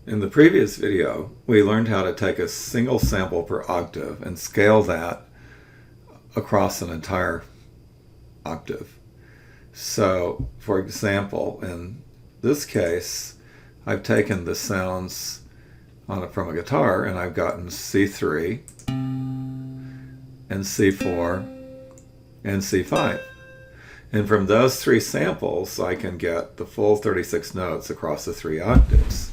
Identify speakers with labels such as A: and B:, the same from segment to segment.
A: In the previous video, we learned how to take a single sample per octave and scale that across an entire octave. So, for example, in this case, I've taken the sounds from a guitar and I've gotten C3 and C4 and C5. And from those three samples, I can get the full 36 notes across the three octaves.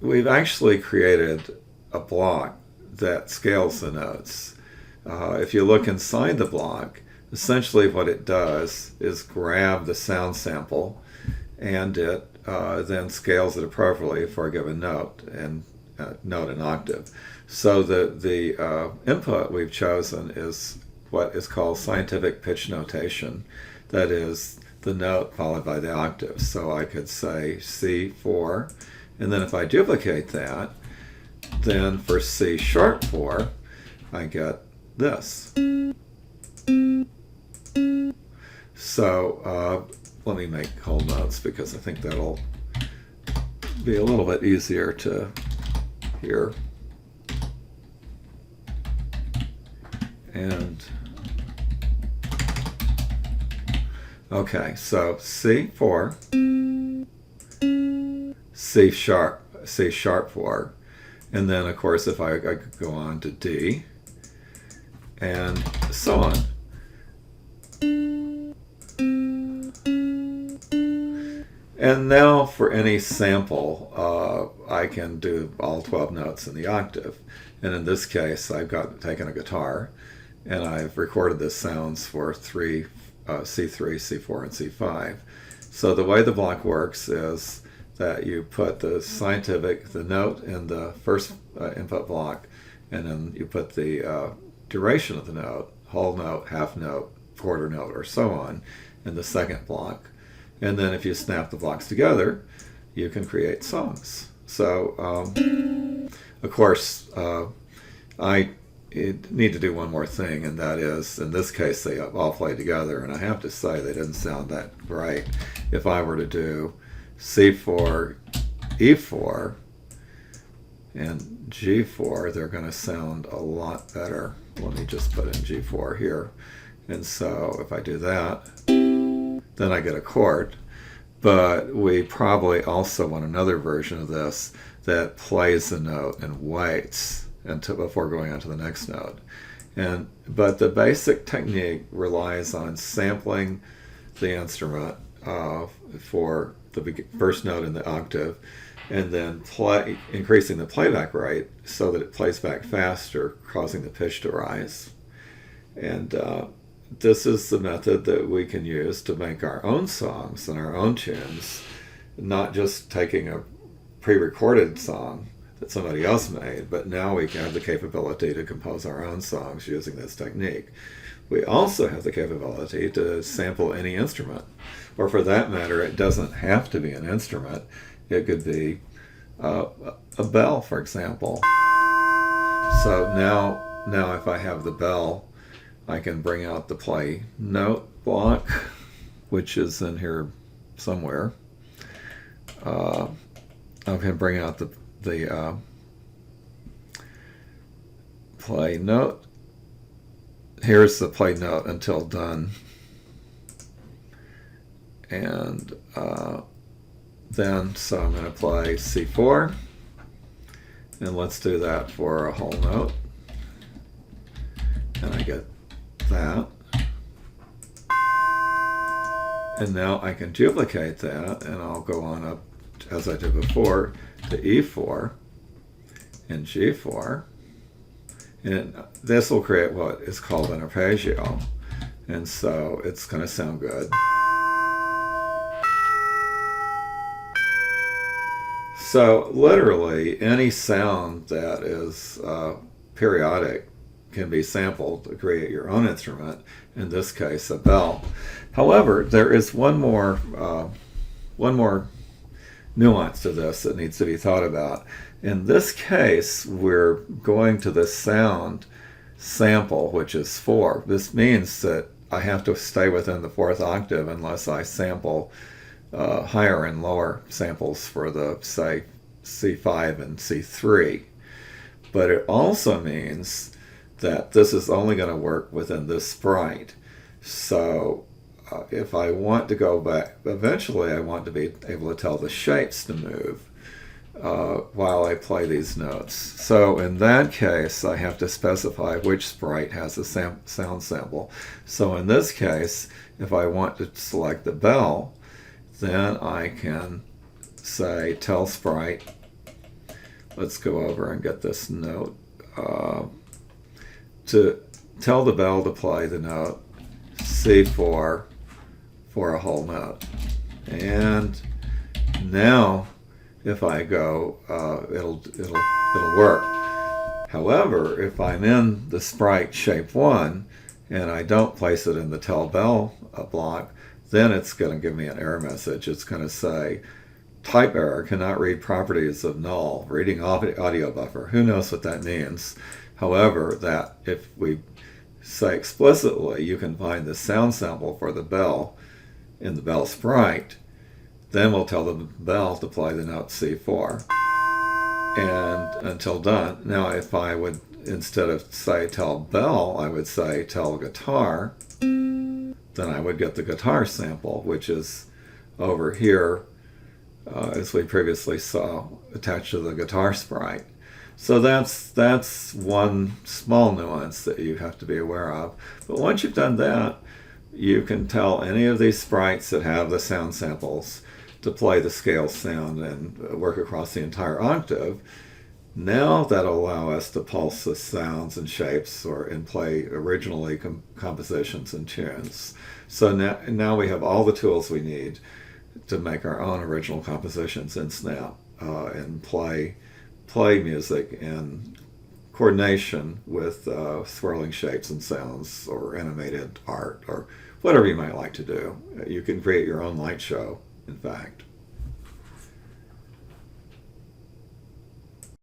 A: We've actually created a block that scales the notes. If you look inside the block, essentially what it does is grab the sound sample and it then scales it appropriately for a given note and octave. So the input we've chosen is what is called scientific pitch notation. That is the note followed by the octave. So I could say C4, and then if I duplicate that, then for C sharp 4, I get this. So let me make whole notes because I think that'll be a little bit easier to hear. And okay, so C4, C sharp 4, and then of course if I could go on to D, and so on. And now for any sample, I can do all 12 notes in the octave. And in this case, I've taken a guitar, and I've recorded the sounds for C3, C4, and C5. So the way the block works is that you put the note in the first input block, and then you put the duration of the note, whole note, half note, quarter note, or so on, in the second block. And then if you snap the blocks together, you can create songs. So, of course, I need to do one more thing, and that is, in this case, they all play together, and I have to say they didn't sound that great. If I were to do C4, E4, and G4, they're going to sound a lot better. Let me just put in G4 here. And so if I do that, then I get a chord. But we probably also want another version of this that plays the note and waits before going on to the next note. But the basic technique relies on sampling the instrument for the first note in the octave, and then increasing the playback rate so that it plays back faster, causing the pitch to rise. And this is the method that we can use to make our own songs and our own tunes, not just taking a pre-recorded song that somebody else made, but now we have the capability to compose our own songs using this technique. We also have the capability to sample any instrument, or for that matter, it doesn't have to be an instrument. It could be a bell, for example. So now if I have the bell, I can bring out the play note block, which is in here somewhere. I can bring out the play note. Here's the play note until done. And so I'm going to play C4. And let's do that for a whole note. And I get that. And now I can duplicate that, and I'll go on up, as I did before, to E4 and G4. And this will create what is called an arpeggio. And so it's going to sound good. So literally any sound that is periodic can be sampled to create your own instrument, in this case a bell. However, there is one more nuance to this that needs to be thought about. In this case, we're going to the sound sample, which is 4. This means that I have to stay within the 4th octave unless I sample higher and lower samples for the, say, C5 and C3. But it also means that this is only going to work within this sprite. So if I want to go back, eventually I want to be able to tell the shapes to move while I play these notes. So in that case, I have to specify which sprite has a sound sample. So in this case, if I want to select the bell, then I can say tell sprite. Let's go over and get this note. To tell the bell to play the note C4 for a whole note. And now if I go, it'll work. However, if I'm in the sprite shape 1 and I don't place it in the tell bell block, then it's going to give me an error message. It's going to say, type error, cannot read properties of null, reading audio buffer. Who knows what that means? However, that if we say explicitly you can find the sound sample for the bell in the bell sprite, then we'll tell the bell to play the note C4. And until done. Now if I would, instead of say tell bell, I would say tell guitar, then I would get the guitar sample, which is over here, as we previously saw, attached to the guitar sprite. So that's one small nuance that you have to be aware of. But once you've done that, you can tell any of these sprites that have the sound samples to play the scale sound and work across the entire octave. Now that'll allow us to pulse the sounds and shapes and play originally compositions and tunes. So now we have all the tools we need to make our own original compositions in Snap and play music in coordination with swirling shapes and sounds or animated art or whatever you might like to do. You can create your own light show, in fact.